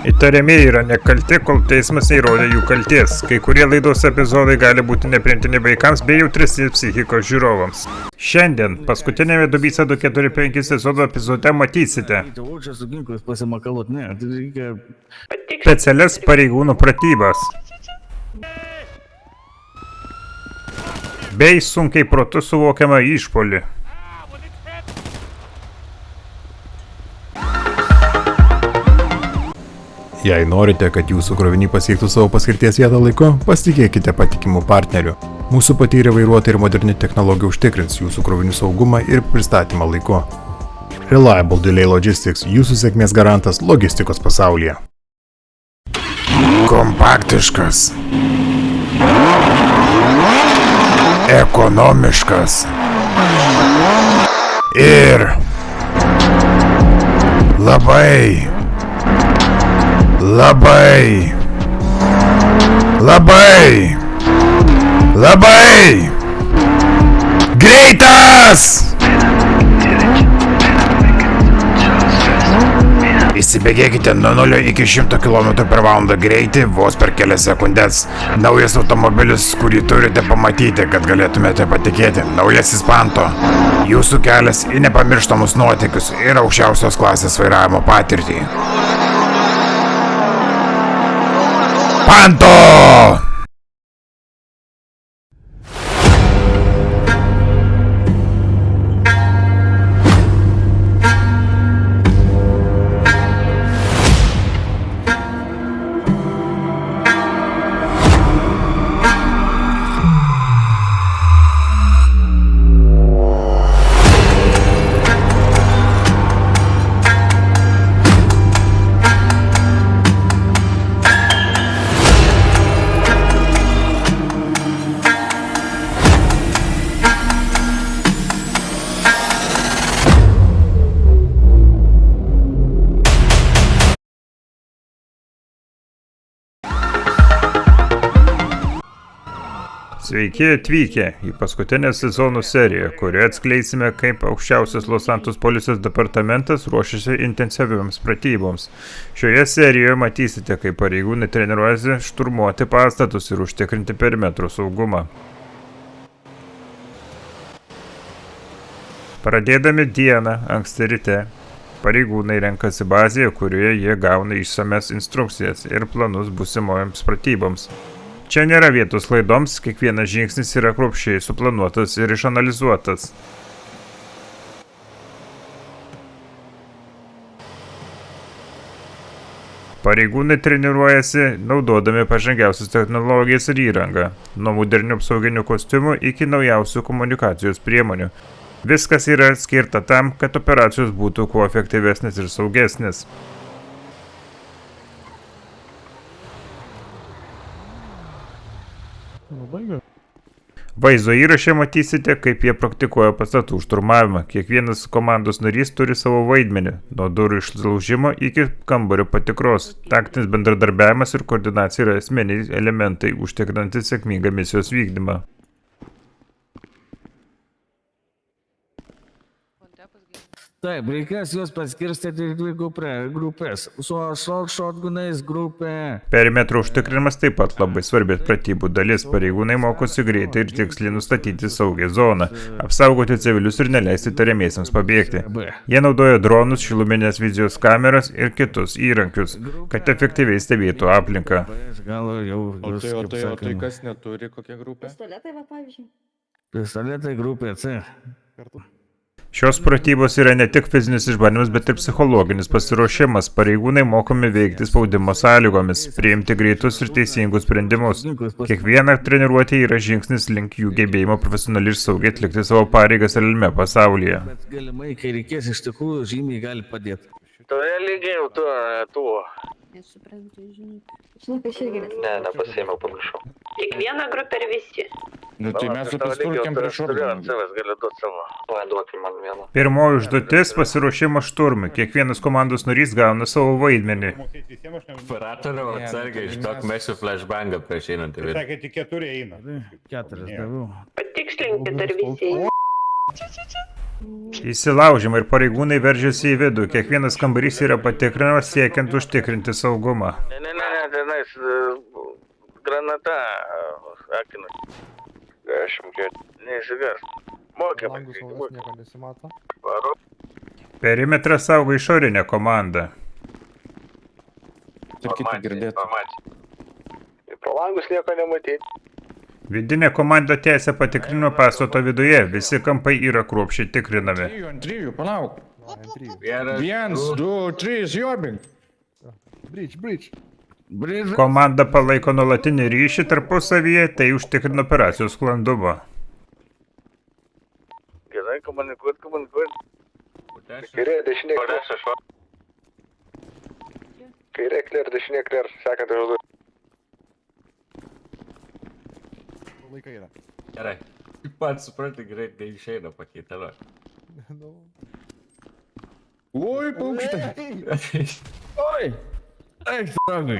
Įtariamieji yra nekalti, kol teismas neįrodė jų kalties. Kai kurie laidos epizodai gali būti nepriimtini vaikams bei jautresni psichikos žiūrovams. Šiandien, paskutinėme Dubysa 245 sezono epizode matysite specialias pareigūnų pratybas bei sunkiai protu suvokiamą išpuolį. Jei norite, kad jūsų kroviniai pasiektų savo paskirties vietą laiku, pasitikėkite patikimų partnerių. Mūsų patyrę vairuotojai ir moderni technologija užtikrins jūsų krovinių saugumą ir pristatymą laiku. Reliable Delay Logistics – jūsų sėkmės garantas logistikos pasaulyje. Kompaktiškas. Ekonomiškas. Ir labai greitas! Įsibėgėkite nuo 0 iki 100 km/h greitį vos per kelias sekundės. Naujas automobilis, kurį turite pamatyti, kad galėtumėte patikėti. Naujasis Panto. Jūsų kelias į nepamirštamus nuotykius ir aukščiausios klasės vairavimo patirtį. Panto! Sveiki atvykę į paskutinę sezonų seriją, kurioje atskleisime, kaip aukščiausias Los Santos policijos departamentas ruošiasi intensyvioms pratyboms. Šioje serijoje matysite, kaip pareigūnai treniruojasi šturmuoti pastatus ir užtikrinti perimetrų saugumą. Pradėdami dieną anksti ryte, pareigūnai renkasi bazėje, kurioje jie gauna išsames instrukcijas ir planus būsimoms pratyboms. Čia nėra vietos klaidoms, kiekvienas žingsnis yra kruopščiai suplanuotas ir išanalizuotas. Pareigūnai treniruojasi naudodami pažangiausias technologijas ir įrangą, nuo modernių apsauginių kostiumų iki naujausių komunikacijos priemonių. Viskas yra skirta tam, kad operacijos būtų kuo efektyvesnės ir saugesnės. Vaizdo įraše matysite, kaip jie praktikuoja pastatų šturmavimą. Kiekvienas komandos narys turi savo vaidmenį, nuo durų išlaužimo iki kambario patikros. Taktinis bendradarbiavimas ir koordinacija yra esminiai elementai užtikrinantys sėkmingą misijos vykdymą. Taip, reikės juos paskirstyti į dvi grupės. Su assault shotgunais grupė. Perimetro užtikrinimas taip pat labai svarbi pratybų dalis. Pareigūnai mokosi greitai ir tiksliai nustatyti saugią zoną, apsaugoti civilius ir neleisti tariamiesiems pabėgti. Jie naudoja dronus, šiluminės vizijos kameras ir kitus įrankius, kad efektyviai stebėtų aplinką. O tai kas neturi, kokia grupė? Pistoletai, va, pavyzdžiui. Pistoletai grupė C. Šios pratybos yra ne tik fizinis išbandymas, bet ir psichologinis pasiruošimas. Pareigūnai mokomi veikti spaudimo sąlygomis, priimti greitus ir teisingus sprendimus. Kiekviena treniruotė yra žingsnis link jų gebėjimo profesionaliai ir saugiai atlikti savo pareigas realiame pasaulyje. Bet galimai, kai reikės, iš tikrųjų žymiai gali padėti. Toje lygiai jau tuo. Nesuprantu, žinai. Žinai, kad irgi nes. Ne, nepasiėmiau, pamiršau. Kiekviena grupė ir visi. Nu tai mes su pastulkiam prieš organą. Duokit man vieną. Pirmoji užduotis – pasiruošimas šturmui. Kiekvienas komandos narys gauna savo vaidmenį. Operatoriau, atsargiai, ištok mesiu flashbangą prieš einantį vidų. Sakė, tik 4 eina. 4 daviau. Patikslinkit, ar visi. Įsilaužimą ir pareigūnai veržiasi į vidų. Kiekvienas kambarys yra patikrinamas siekiant užtikrinti saugumą. Ne, tenais granata, akinas. 10. Neįsigas. Mokymai. Langus saulės nieko nesimato. Varo. Perimetrą saugo išorinė komanda. Sakyti girdėti. Pro langus nieko nematyti. Vidinė komanda tęsia patikrinimą pastato viduje. Visi kampai yra kruopščiai tikrinami. 3 ant 3, palauk. Ant 3. 1, 2, 3, jobink. Bridge. Bridge. Komanda palaiko nuolatinį ryšį tarpusavyje, tai užtikrina operacijos sklandumą. Gerai, komunikuot. Kairė, dešinė, kairė, clear, dešinė, clear, sekantį žodį. Laikai yra. Gerai. Pats supranti, greit neišeina pakeitelio. Nu. Oi, paukštai. Oi! Eik, dragai.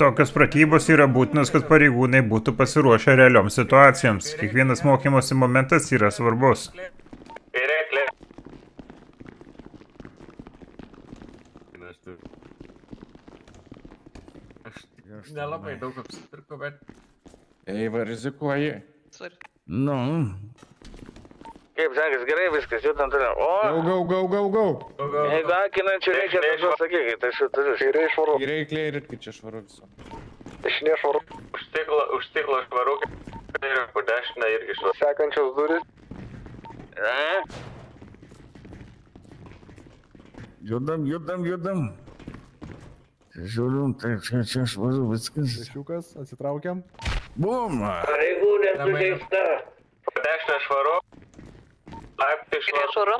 Tokios pratybos yra būtinos, kad pareigūnai būtų pasiruošę realioms situacijoms. Kiekvienas mokymosi momentas yra svarbus. Kairė, klė. Aš nelabai daug apsipirku, bet... Eiva, rizikuoji. Nu. Kaip sakės, gerai viskas, judam toliau. O, Go. jeigu akinančių reikia, tai pasakykit, aš jau turiu. Kairė švaru, Gerai, clear, kai čia švaru viso. dešinė švaru, Už stiklo švaru, ir po dešinę irgi švaru. sekančios duris, Judam. Žiūrim, tai čia švaru viskas. Šešiukas, atsitraukiam. Bum! Pareigūnė sužeista. Po dešinę švaru. Laiptai švaru.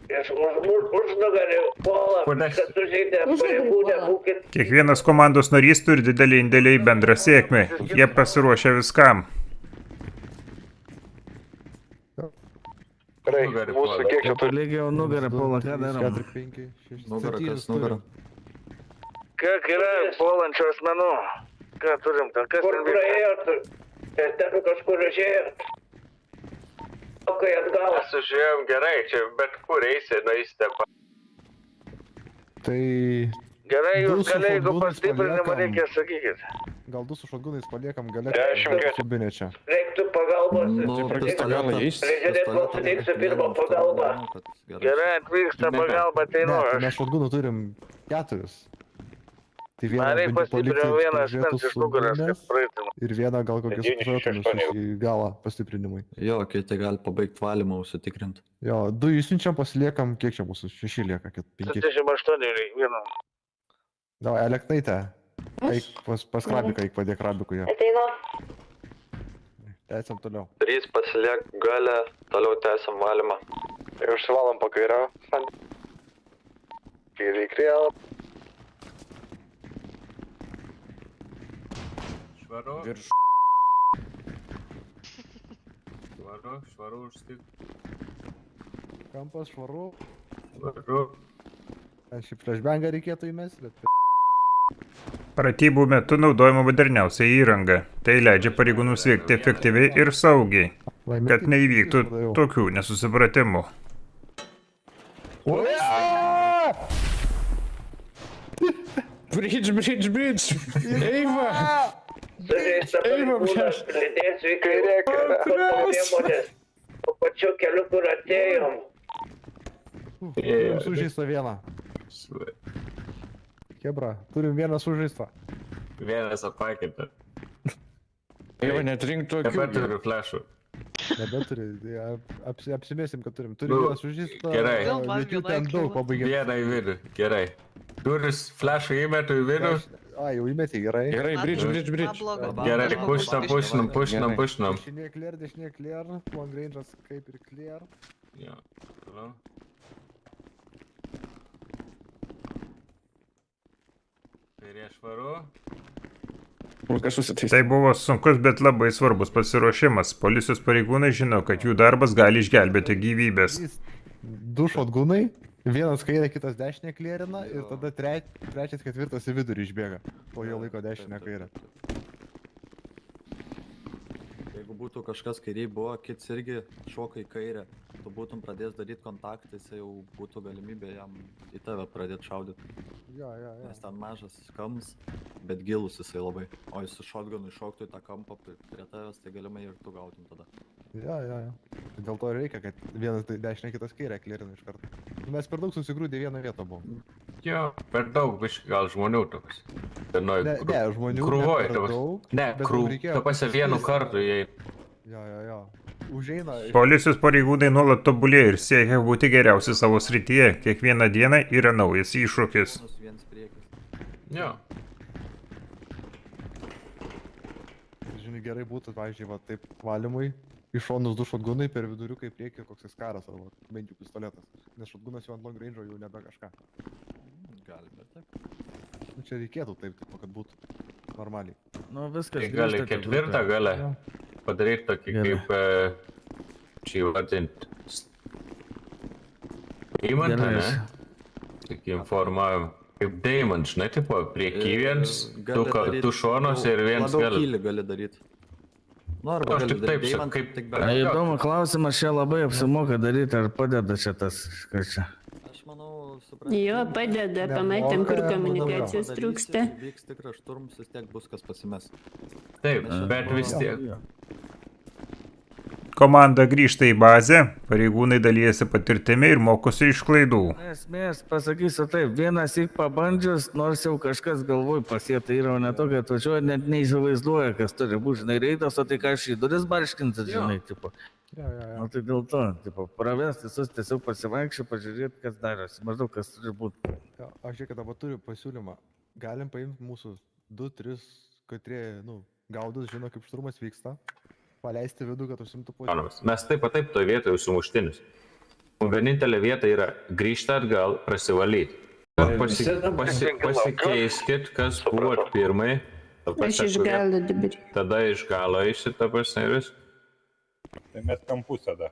Iš užnugarį puola, kad sužeidė pareigūnę, būkit. Kiekvienas komandos narys turi didelį indėlį į bendrą sėkmę. Jie pasiruošę viskam. gerai, Nugarį mūsų puola. kiek čia turi? Palėgiau nugarą, puola, ką darom? 4, 5, 6, 7. Kiek yra puolančių asmenų? Ką turim, ten kas Kur ten vyksta? praėjo, ten kažkur išėjo. O kai atgal, Mes užėjom gerai, čia bet kur eisi, nueisite. Tai Gerai, Du jūs su gal jeigu šaudmenys pastiprinimą paliekam. reikia, sakykit. gal 2 su šotgunais paliekam gale. 10. Subinė čia. reiktų pagalbos. Gal eis. Prižiūrėt, kol suteiksiu pirmą pagalbą. Gerai, atvyksta pagalba, Ne, ateinu tai aš. mes šotgunų turim 4. Tai vieną Man reikia bandžiau palikti pastiprinimo vieną prižiūrėtų asmens iš nugaras, kad subinės praeitum. ir vieną gal kokius 9, 6, šotgunus į galą pastiprinimui. Jo, kai tai gali pabaigti valymą, užsitikrinti. Jo, 2 išsiunčiam, pasiliekam, kiek čia mūsų 6 lieka, 5. 78 vieną. Davai, Eleknaitė. Eik pas krabiką, eik padėk krabikui. Ateinu. Tęsiam toliau. 3 pasiliek galę, toliau tęsiam valymą. Tai užsivalom po kairę. Kairė, krėl. Švaru, Virš. švaru už stiklo. Kampas švaru. Švaru. Šį flashbangą reikėtų įmesti, bet... Pratybų metu naudojama moderniausia įranga. Tai leidžia pareigūnus veikti efektyviai ir saugiai, kad neįvyktų tokių nesusipratimų. Bridge. Eiva. Sužeista pareigūnas, pridėsiu į kairę priemonės. Po pačiu keliu, kur atėjom. Turim sužeistą vieną. Kebra, turim vieną sužeistą. Vienas apakinta. Eiva, netrink tokių. Dabar turiu flashų. Nebeturi, apsimėsim, kad turim. Turim Nu, vieną sužeistą, gerai. bet jų ten daug pabaigėm. Vieną į vidų, gerai. Turis flashų įmetu į vidų. A, jau įmetė, gerai. Gerai, bridge. Gerai, pušinam. Dešinė clear, long range'as kaip ir clear. Jo, toliau. Kairė švaru. Kas susitaisė? Tai buvo sunkus, bet labai svarbus pasiruošimas. Policijos pareigūnai žino, kad jų darbas gali išgelbėti gyvybės. 2 šotgunai, vienas kairė, kitas dešinė clearina ir tada trečias, ketvirtas į vidurį išbėga. Po jo laiko dešinė kairė. Jeigu būtų kažkas kairiai buvo, kits irgi šoka į kairę. tu būtum pradėjęs daryti kontaktą, jis jau būtų galimybė jam į tave pradėti šaudyti. Jo. Nes ten mažas kams, bet gilus jisai labai. O jis su šotgunu iššoktų į tą kampą prie tavęs, tai galimai ir tu gautum tada. Jo. Tai dėl to ir reikia, kad vienas dešinę, kitas kairę klirina iš karto. Mes per daug susigrūdė vieną vietą buvom. Jo, per daug biškai gal žmonių toks. Vienoj Ne, žmonių krūvoj, ne per daug. Ne, bet mum reikėjo tu pasi vienu kartu jei. Jo. Užeina. Policijos pareigūnai nuolat tobulėja ir siekia būti geriausi savo srityje. Kiekvieną dieną yra naujas iššūkis. Vienas priekis. Jo. Žinai, gerai būtų, pavyzdžiui, va taip valymui. Iš šonus du šotgunai per viduriuką į priekį koks karas arba bent jau pistoletas. Nes šotgunas jau ant long range jau nebe kažką. Gali, bet taip. Nu, čia reikėtų taip, kad būtų normaliai. Nu, viskas. Tai gali ketvirtą galę padaryti tokį kaip, čia įvardinti, Deimantą, ne? Tokį informavimą. Kaip Deimant, žinai, tipo, priekyviens, du šonos ir viens labiau gali. kylį gali daryti. Nu, arba Aš gali tik taip daryti Deimant, kaip- tik Na, be. įdomu klausimas, čia labai apsimoka daryti, ar padeda čia tas, kas čia. Aš manau, suprantu. Jo, padeda, pamatėm, kur komunikacijos trūksta. Vyks tikras šturms, vis tiek bus kas pasimes. Taip, bet vis tiek. Komanda grįžta į bazę, pareigūnai dalyjasi patirtimi ir mokosi iš klaidų. Esmės, pasakysiu taip, vienas įk pabandžius, nors jau kažkas galvoj pasėta yra, o ne to, kad važiuoja, net neįsivaizduoja, kas turi būti, žinai, reidas, o tai ką aš į duris barškintas, žinai, tipo. Jo. O tai dėl to, tipo, pravest visus tiesiog pasivaikščiu, pažiūrėti, kas darosi, maždaug kas turi būti. Aš žiūrėk, dabar turiu pasiūlymą. Galim paimti mūsų 2-3, kurie, gaudus, žino, kaip šturmas vyksta. Paleisti vidų, kad užsimtų poziciją. Mes taip pat taip toje vietoje sumuštinis. Vienintelė vieta yra grįžti atgal, prasivalyti. Pasikeiskit, kas buvo pirmai. Aš iš galo dabar. Tada iš galo išsita pasineris. Tai mes kampus tada.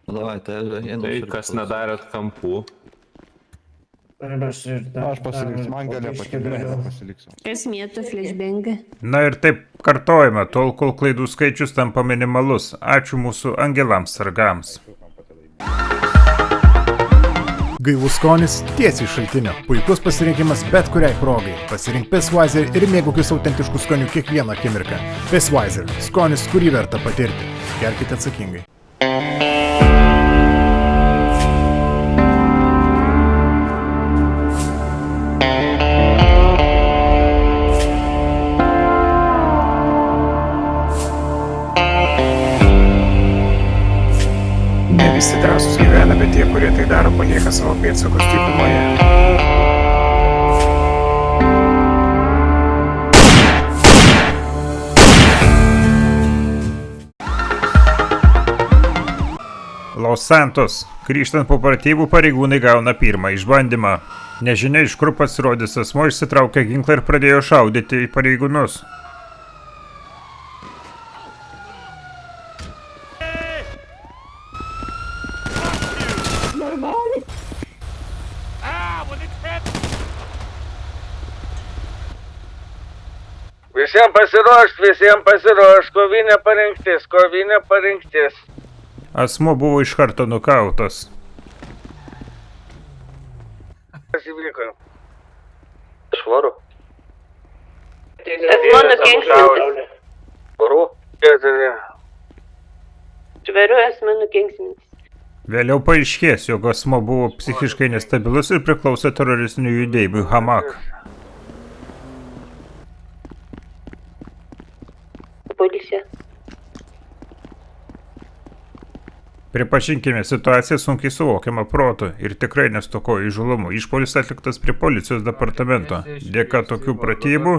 Davai, tai Tai kas nedarėt kampų. Aš pasiliksiu, man galia patikrinti, pasiliksiu. Kas mėto flashbangą? Na ir taip kartojame, tol kol klaidų skaičius tampa minimalus. Ačiū mūsų angelams sargams. Gaivus skonis tiesiai iš šaltinio. Puikus pasirinkimas bet kuriai progai. Pasirink Pissweiser ir mėgaukis autentiškų skonių kiekvieną akimirką. Pissweiser – skonis, kurį verta patirti. Gerkite atsakingai. Ne visi drąsūs gyvena, bet tie, kurie tai daro, palieka savo pėdsakus dykumoje. Los Santos. Grįžtant po pratybų, pareigūnai gauna pirmą išbandymą. Nežinia, iš kur pasirodys asmuo, išsitraukė ginklą ir pradėjo šaudyti į pareigūnus. Visiems pasiruošt, kovinė parengtis. Asmuo buvo iš karto nukautas. Kas įvyko? Švaru. Asmuo nukenksmintas. Švaru. Švaru asmuo nukenksmintas. Vėliau paaiškės, jog asmuo buvo psichiškai nestabilus ir priklausė teroristinių judėjimui Hamak. Policija. Pripažinkime, situacija sunkiai suvokiama protu ir tikrai nestokoja įžūlumo. Išpuolis atliktas prie policijos departamento. Dėka tokių pratybų,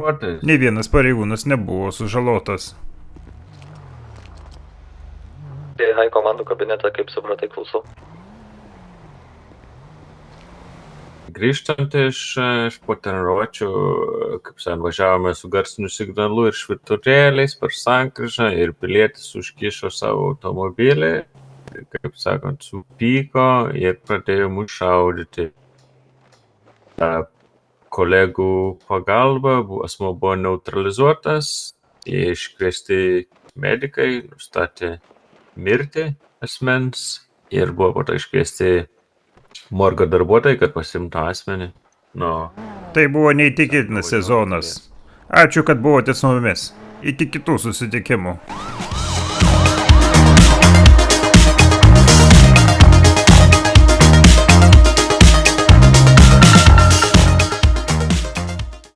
nei vienas pareigūnas nebuvo sužalotas. Hai komandų kabinetą, kaip supratai, klausau. Grįžtant iš treniruočių, kaip sen, važiavome su garsiniu signalu ir švyturėliais per sankryžą ir pilietis užkišo savo automobilį, kaip sakant, supyko ir pradėjo mus šaudyti. Kolegų pagalba asmuo buvo neutralizuotas, iškviesti medikai, nustatė mirtį asmens Ir buvo po to iškviesti morgo darbuotojai, kad pasimtų asmenį. Nu, Tai buvo neįtikėtinas sezonas. Ačiū, kad buvote su mumis. Iki kitų susitikimų.